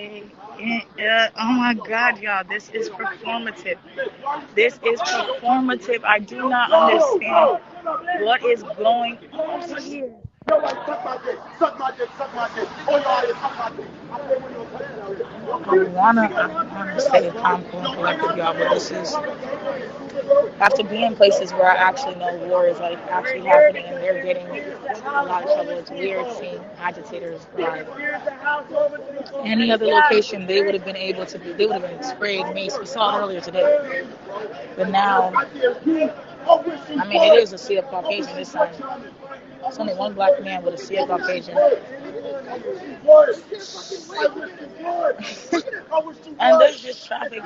Oh my God, y'all, this is performative. This is performative. I do not understand what is going on here. I wanna stay calm, cool, and collected, y'all, but this is after being in places where I actually know war is like actually happening and they're getting a lot of trouble. It's weird seeing agitators live. Any other location, they would have been able to be. They would have been sprayed, mace. We saw it earlier today, but now, I mean, it is a sea of Caucasian this time. It's only one black man with a sea of Caucasian, and there's just traffic.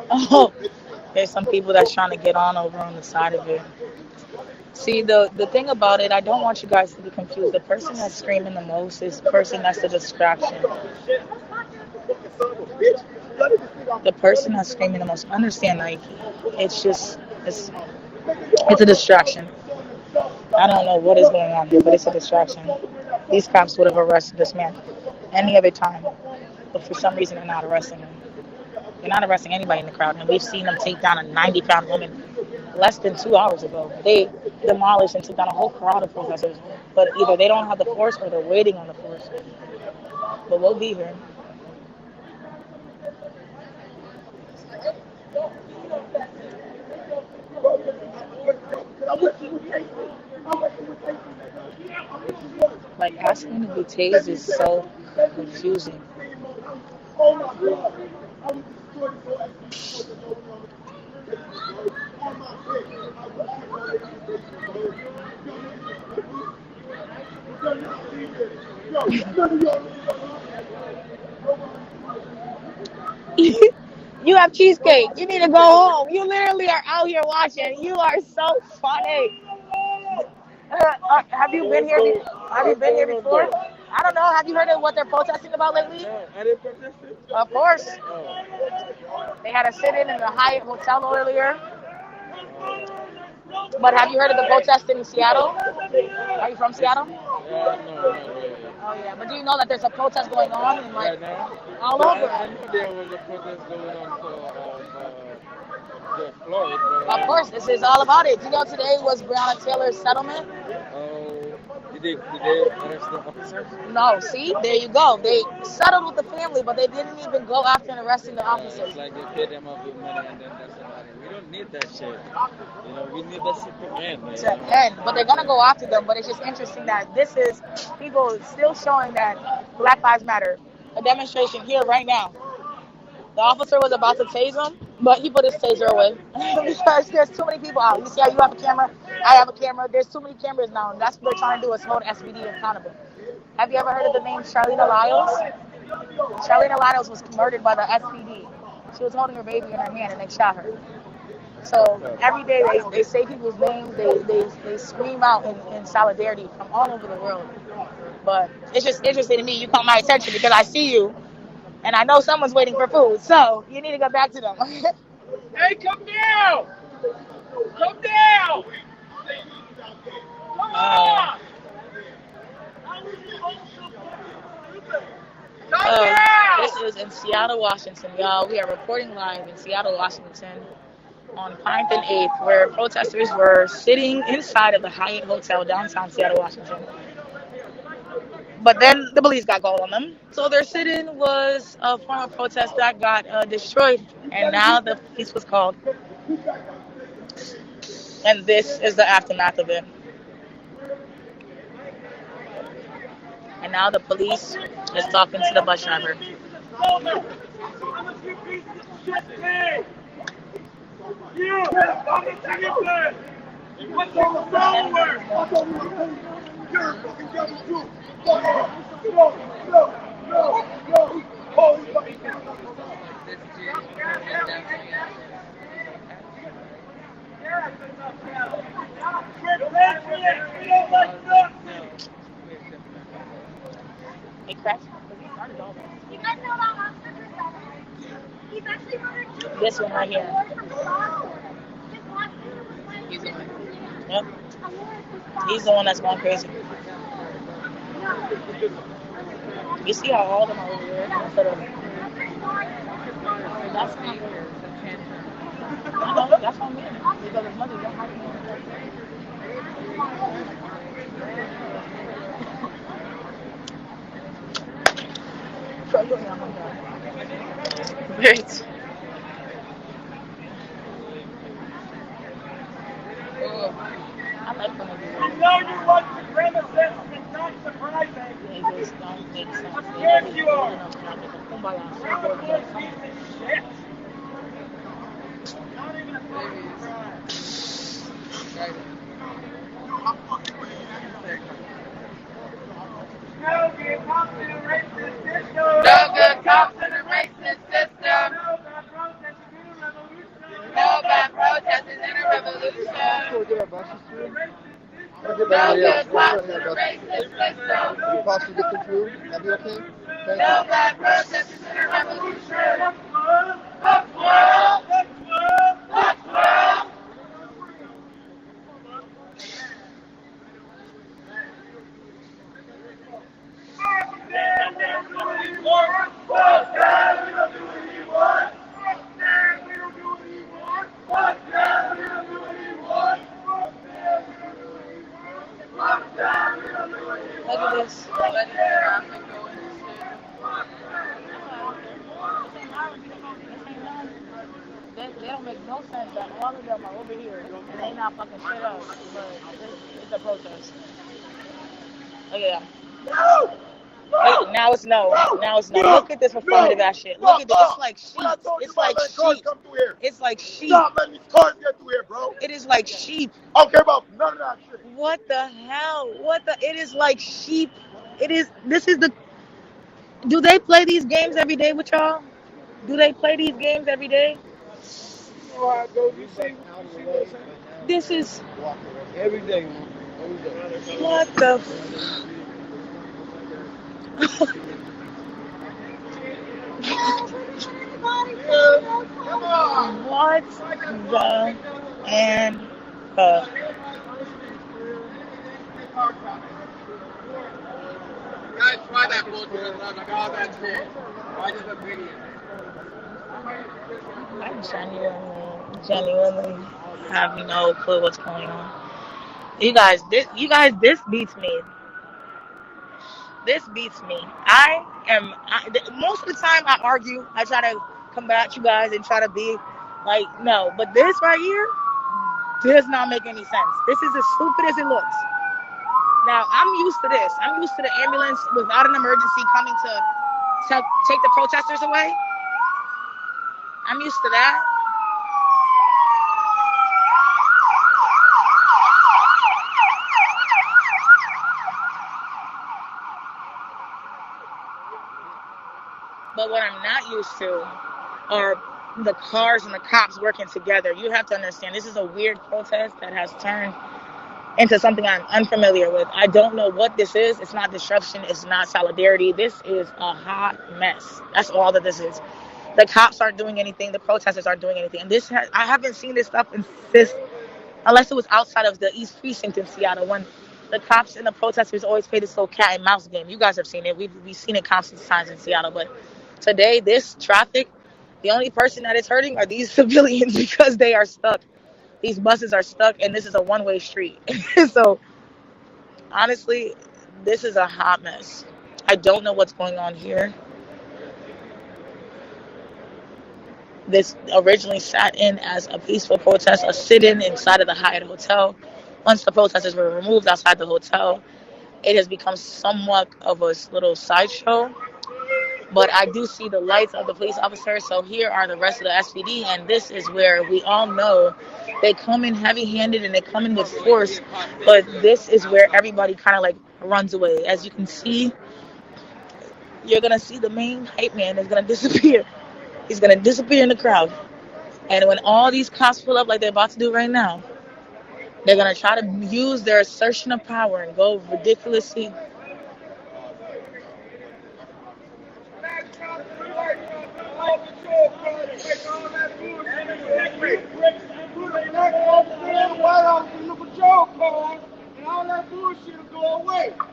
Oh, there's some people that's trying to get on over on the side of it. See, the thing about it, I don't want you guys to be confused. The person that's screaming the most is the person that's the distraction. The person that's screaming the most. Understand, like, it's just, it's a distraction. I don't know what is going on here, but it's a distraction. These cops would have arrested this man any other time, but for some reason they're not arresting him. They're not arresting anybody in the crowd, and we've seen them take down a 90-pound woman less than 2 hours ago. They demolished and took down a whole crowd of protesters, but either they don't have the force or they're waiting on the force. But we'll be here. Like, asking to be tased is so confusing. You have cheesecake. You need to go home. You literally are out here watching. You are so funny. Have you been here? Have you been here before? I don't know. Have you heard of what they're protesting about lately? I didn't protest it. Of course. Oh. They had a sit-in in the Hyatt hotel earlier. But have you heard of the protest in Seattle? Are you from Seattle? Yeah, no, not really. Oh yeah, but do you know that there's a protest going on in Right like now? all No, over? I knew there was a protest going on for George Floyd, but Of course, this is all about it. Do you know today was Breonna Taylor's settlement? oh, did they arrest the officers? No, see, there you go. They settled with the family, but they didn't even go after and arresting the officers. It's like they pay them up with money and then that's about it. We don't need that shit. We need that shit to end. To end, but they're gonna go after them. But it's just interesting that this is people still showing that Black Lives Matter. A demonstration here right now. The officer was about to tase him, but he put his taser away because there's too many people out. You see how you have a camera, I have a camera. There's too many cameras now, and that's what they're trying to do is hold SVD accountable. Have you ever heard of the name Charlene Lyles? Charlene Lyles was murdered by the SPD. She was holding her baby in her hand, and they shot her. So every day they say people's names, they scream out in solidarity from all over the world. But it's just interesting to me. You caught my attention because I see you, and I know someone's waiting for food. So you need to go back to them. Hey, come down! Come down! Come on! This is in Seattle, Washington, y'all. We are reporting live in Seattle, Washington on Pine and 8th, where protesters were sitting inside of the Hyatt Hotel downtown Seattle, Washington. But then the police got called on them. So their sit-in was a form of protest that got destroyed. And now the police was called. And this is the aftermath of it. And now the police is talking to the bus driver. It crashed. You guys know about This one right here. He's the one. Yep. He's the one that's going crazy. You see how all of them are over there instead of. That's not good. I know, that's what I mean. Because his mother don't like me. Great. I like when they do that. You know you want supremacists, it's not surprising. They just don't make sense. They Yes, really you are. building up like a kumbaya circle and like something. Shit. Not even a fucking surprise. No good cops in a racist system. No good cops in a racist system. No bad protesters in a revolution. No bad protesters in a revolution. No No good cops in a racist system. Can you possibly get them through? That'd be okay? Thank No you. bad protesters in a revolution. Fuck world. Fuck world. Fuck world. Look at this. They don't make no sense that all of them are over here and they not fucking shit up. But it's a protest. Look at that. Wait, now it's no. Now it's no. Look at this performative ass shit. Look at this. It's like sheep. It's like sheep. Come through here. It's like sheep. Stop letting these cars get through here, bro. It is like sheep. I don't care about none of that shit. What the hell? It is like sheep. This is the. Do they play these games every day with y'all? Do they play these games every day? You know how it goes. You see what's This is. every day, man. Every day. What the. Come on. What the and Guys, try that bullshit. Like all that shit. I just look video. I genuinely have no clue what's going on. You guys, this beats me. This beats me. Most of the time I argue. I try to combat you guys and try to be like, no. But this right here does not make any sense. This is as stupid as it looks. Now, I'm used to this. I'm used to the ambulance without an emergency coming to take the protesters away. I'm used to that. But what I'm not used to are the cars and the cops working together. You have to understand, this is a weird protest that has turned into something I'm unfamiliar with. I don't know what this is. It's not disruption. It's not solidarity. This is a hot mess. That's all that this is. The cops aren't doing anything. The protesters aren't doing anything. And I haven't seen this stuff unless it was outside of the East Precinct in Seattle when the cops and the protesters always play this little cat and mouse game. You guys have seen it. We've seen it countless times in Seattle. But today, this traffic, the only person that is hurting are these civilians because they are stuck. These buses are stuck, and this is a one-way street. So, honestly, this is a hot mess. I don't know what's going on here. This originally sat in as a peaceful protest, a sit-in inside of the Hyatt Hotel. Once the protesters were removed outside the hotel, it has become somewhat of a little sideshow. But I do see the lights of the police officers. So here are the rest of the SPD, and this is where we all know they come in heavy-handed and they come in with force. But this is where everybody kind of like runs away. As you can see, you're gonna see the main hype man is gonna disappear. He's gonna disappear in the crowd. And when all these cops pull up like they're about to do right now, they're gonna try to use their assertion of power and go ridiculously.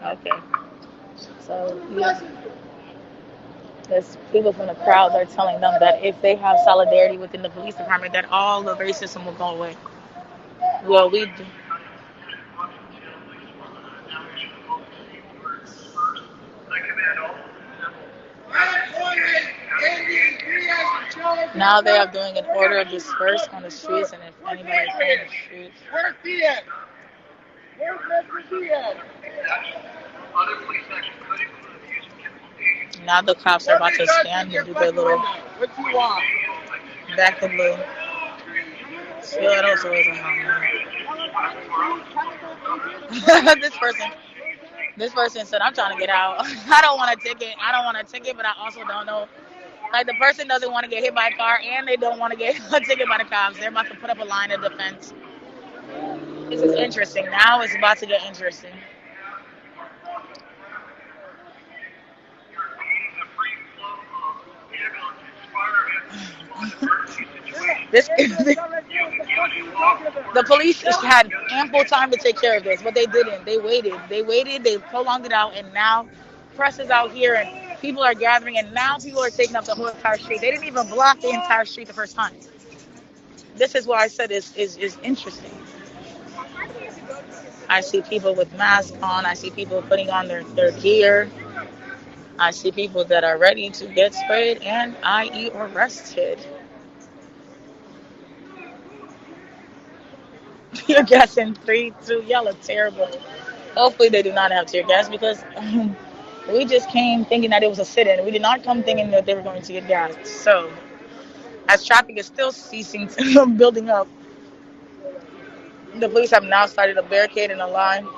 Okay. So there's people from the crowd. They're telling them that if they have solidarity within the police department, that all the racism will go away. Well, we do. Now they are doing an order of disperse on the streets, and if anybody is in the streets, Where's he at? Where's Mr. at? now the cops are about to stand and do their little What you want? back and little. Yeah, those always a this person said, "I'm trying to get out. I don't want a ticket. I don't want a ticket, but I also don't know." Like the person doesn't want to get hit by a car, and they don't want to get a ticket by the cops. They're about to put up a line of defense. This is interesting. Now it's about to get interesting. This the police had ample time to take care of this, but they didn't. They waited. They waited. They prolonged it out, and now press is out here, and people are gathering, and now people are taking up the whole entire street. They didn't even block the entire street the first time. This is why I said is interesting. I see people with masks on. I see people putting on their gear. I see people that are ready to get sprayed and i.e. arrested. Tear gas in 3, 2, y'all are terrible. Hopefully they do not have tear gas because we just came thinking that it was a sit-in. We did not come thinking that they were going to get gassed. So, as traffic is still ceasing to building up, the police have now started a barricade in a line.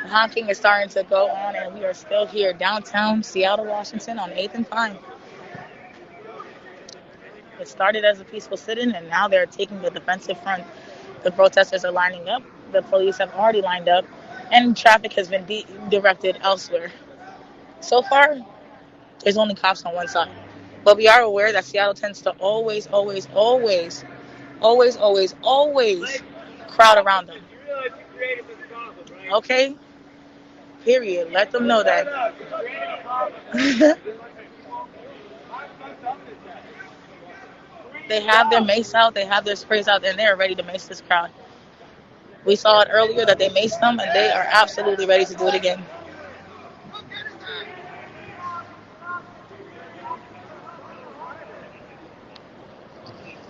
Honking is starting to go on, and we are still here downtown Seattle, Washington on 8th and Pine. It started as a peaceful sit-in, and now they're taking the defensive front. The protesters are lining up. The police have already lined up, and traffic has been directed elsewhere. So far, there's only cops on one side. But we are aware that Seattle tends to always, always, always, always, always, always crowd around them. Okay? Period. Let them know that. They have their mace out, they have their sprays out, and they're ready to mace this crowd. We saw it earlier that they maced them, and they are absolutely ready to do it again.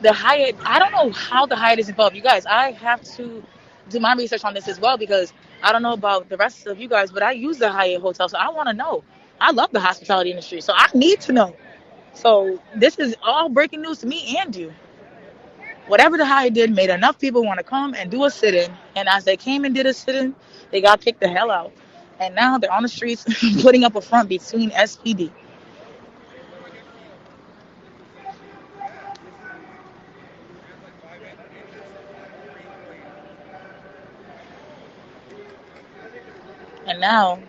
The Hyatt, I don't know how the Hyatt is involved. You guys, I have to do my research on this as well because I don't know about the rest of you guys, but I use the Hyatt hotel, so I want to know. I love the hospitality industry, so I need to know. So this is all breaking news to me and you. Whatever the Hyatt did made enough people want to come and do a sit-in, and as they came and did a sit-in, they got kicked the hell out. And now they're on the streets putting up a front between SPD. And now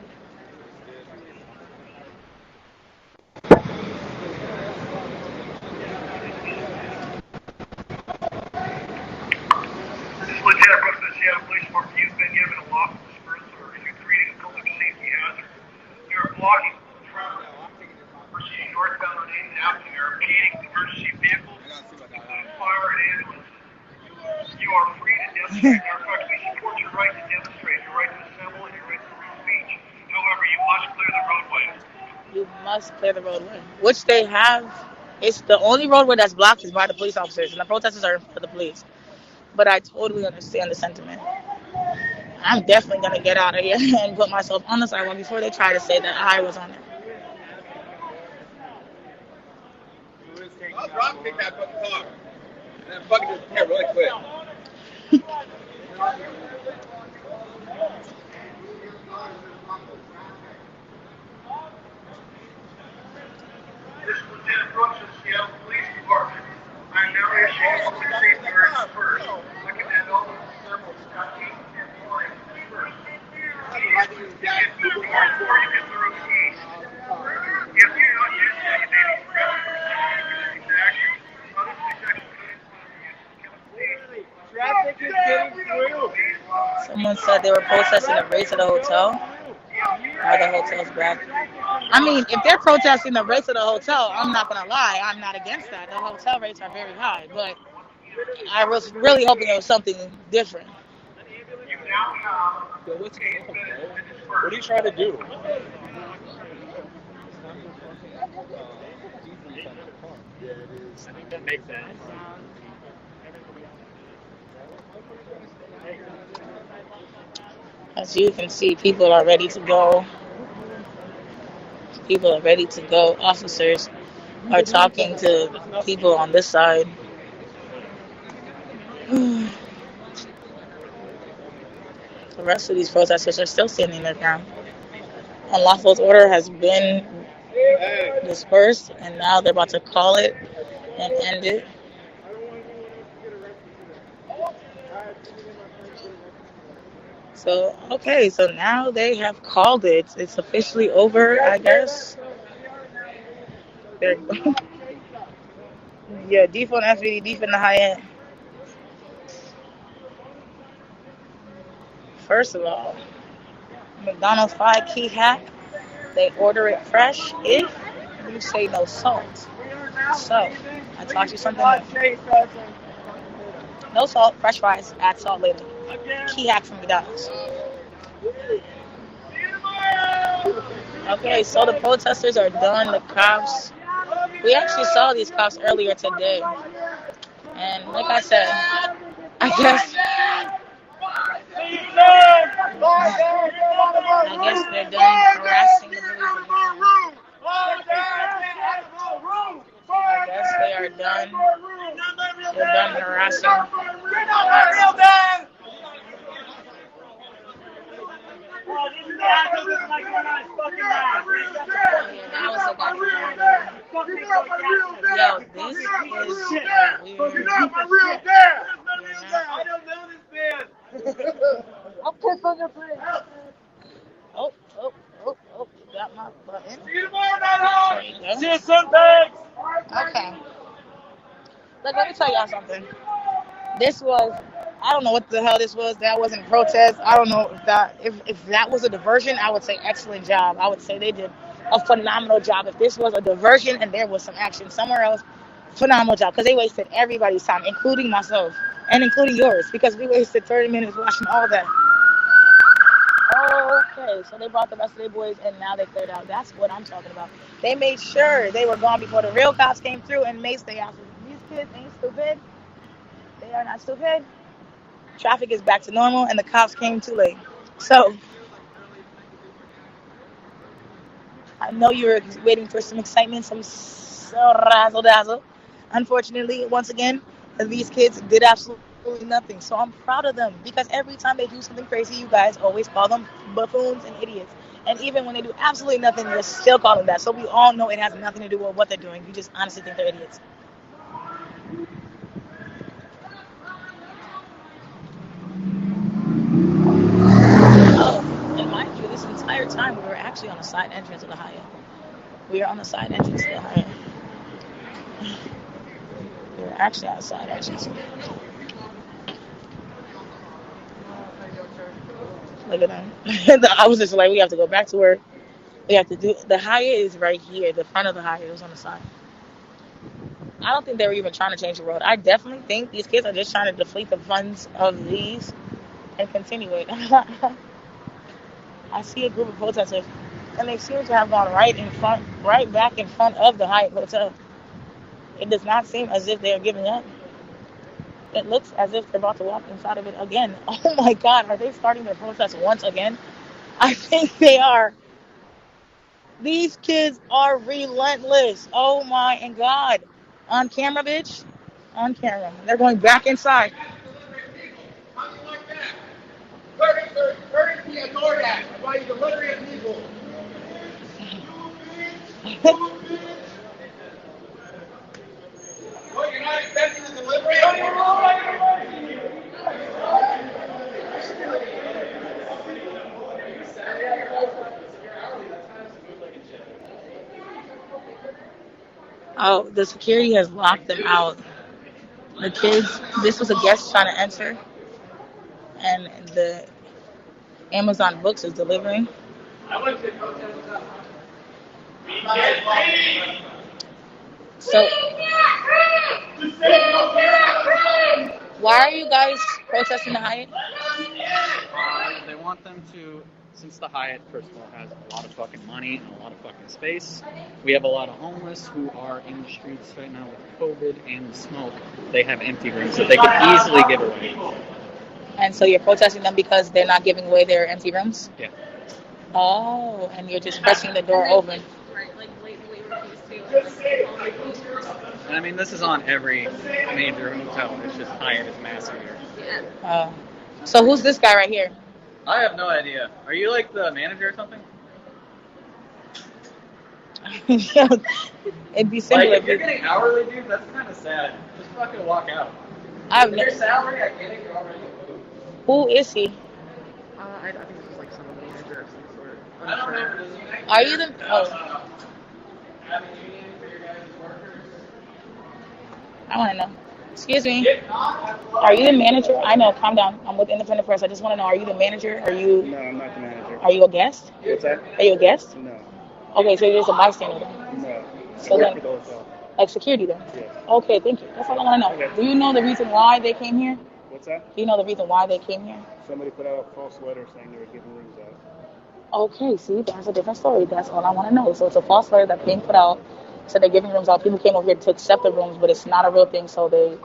Lieutenant Brooks of the Seattle Police Department, you've been given a lawful dispersal or you're creating a public safety hazard. You're blocking traffic proceeding northbound on 8th Avenue. You're impeding emergency vehicles, including fire and ambulances. You are free to demonstrate. In fact, we support your right to demonstrate, your right to assemble, and your right to free speech. However, you must clear the roadway. you must clear the roadway, which they have. It's the only roadway that's blocked is by the police officers, and the protesters are for the police. But I totally understand the sentiment. I'm definitely gonna get out of here and put myself on the sidewalk before they try to say that I was on it. I'll drop kick that fucking car. And then fucking disappear really quick. This is Lieutenant Brooks of the Seattle Police Department. I am now issuing public safety orders first. I command all of the several stockades and flying first. Please get through the door before you get through the east. If you don't use that, you may be arrested for exactly Someone said they were protesting the rates of the hotel. Are the hotels back? I mean, if they're protesting the rates of the hotel, I'm not gonna lie, I'm not against that. The hotel rates are very high, but I was really hoping it was something different. Yo, what's going on, bro? What are you trying to do? Yeah, it is. I think that makes sense. As you can see, people are ready to go. People are ready to go. Officers are talking to people on this side. The rest of these protesters are still standing their ground. Unlawful order has been dispersed, and now they're about to call it and end it. So, okay, so now they have called it. It's officially over, I guess. They're, yeah, deep on FVD, deep in the Hyatt. First of all, McDonald's 5 key hack. They order it fresh if you say no salt. So, I taught you something new. No salt, fresh fries, add salt later. Key hack from McDonald's. Okay, so the protesters are done. The cops, we actually saw these cops earlier today. And like I said, I guess they're done harassing the police again. I guess they are done. They're done harassing. That was a yo, this is weird. I don't know this man. I'll piss on your plate. Oh, got my button. See you tomorrow night, home. There you go. See you Sundays. Okay. Look, let me tell y'all something. This was, I don't know what the hell this was. That wasn't a protest. I don't know if that was a diversion. I would say excellent job. I would say they did a phenomenal job. If this was a diversion and there was some action somewhere else, phenomenal job, because they wasted everybody's time, including myself and including yours, because we wasted 30 minutes watching all that. Okay, so they brought the rest of their boys and now they cleared out. That's what I'm talking about. They made sure they were gone before the real cops came through and made stay out. These kids ain't stupid. They are not stupid. Traffic is back to normal and the cops came too late. So I know you were waiting for some excitement, some razzle dazzle. Unfortunately, once again, these kids did absolutely nothing. So I'm proud of them because every time they do something crazy, you guys always call them buffoons and idiots. And even when they do absolutely nothing, you still call them that. So we all know it has nothing to do with what they're doing. You just honestly think they're idiots. And mind you, this entire time we were actually on the side entrance of the Hyatt. We are on the side entrance of the Hyatt. We were actually on the side entrance. Look at them. I was just like, we have to go back to work. We have to do. The Hyatt is right here. The front of the Hyatt was on the side. I don't think they were even trying to change the road. I definitely think these kids are just trying to deflate the funds of these and continue it. I see a group of protesters, and they seem to have gone right back in front of the Hyatt Hotel. It does not seem as if they are giving up. It looks as if they're about to walk inside of it again. Oh my God, are they starting their protest once again? I think they are. These kids are relentless. Oh my God. On camera, bitch. On camera. They're going back inside. Courtesy of DoorDash while you're delivering people. What, you're not accepting the delivery? Oh, the security has locked them out. The kids, this was a guest trying to enter, and Amazon Books is delivering. So, why are you guys protesting the Hyatt? They want them to, since the Hyatt, first of all, has a lot of fucking money and a lot of fucking space. We have a lot of homeless who are in the streets right now with COVID and the smoke. They have empty rooms that they could easily give away. And so you're protesting them because they're not giving away their empty rooms? Yeah. Oh, and you're just pressing the door open. Right, like blatantly refuse to. And I mean, this is on every major hotel. It's just Hyatt is massive here. Yeah. Oh. So who's this guy right here? I have no idea. Are you like the manager or something? It'd be simple Like, if if you're you... getting hourly, dude, that's kind of sad. Just fucking walk out. I have If no... your salary, I get it, you're already moved. Who is he? I think it's just like some manager of some sort. I don't remember this. Are you the... Oh, Having union for your guys' workers. I want to know. Excuse me. Are you the manager? I know. Calm down. I'm with Independent Press. I just want to know. Are you the manager? Are you? No, I'm not the manager. Are you a guest? What's that? Are you a guest? No. Okay, so you're just a bystander then. No. So I work then, for the hotel. like security then. Yes. Okay, thank you. That's all I want to know. Okay. Do you know the reason why they came here? What's that? Do you know the reason why they came here? Somebody put out a false letter saying they were giving rooms out. Okay, see, that's a different story. That's all I want to know. So it's a false letter that being put out. So they're giving rooms out. People came over here to accept the rooms, but it's not a real thing. So they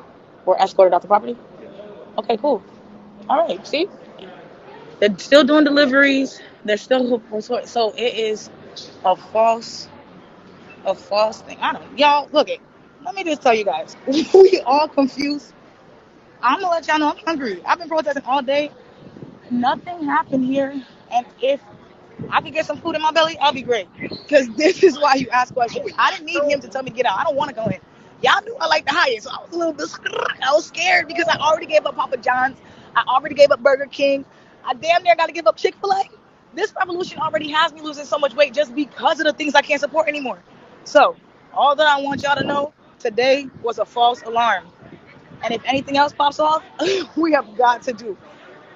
were escorted out the property. Yes. Okay, cool. All right, see, they're still doing deliveries. They're still so it is a false thing. I don't. Y'all, look it. Let me just tell you guys, we all confused. I'm gonna let y'all know I'm hungry. I've been protesting all day. Nothing happened here, and if I could get some food in my belly, I'll be great. Because this is why you ask questions. I didn't need him to tell me to get out. I don't want to go in. Y'all knew I like the Hyatt, so I was a little bit. I was scared because I already gave up Papa John's. I already gave up Burger King. I damn near got to give up Chick-fil-A. This revolution already has me losing so much weight just because of the things I can't support anymore. So, all that I want y'all to know today was a false alarm. And if anything else pops off, we have got to do.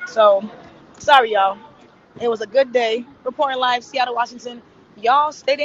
So, sorry, y'all. It was a good day. Reporting live, Seattle, Washington. Y'all stay dangerous.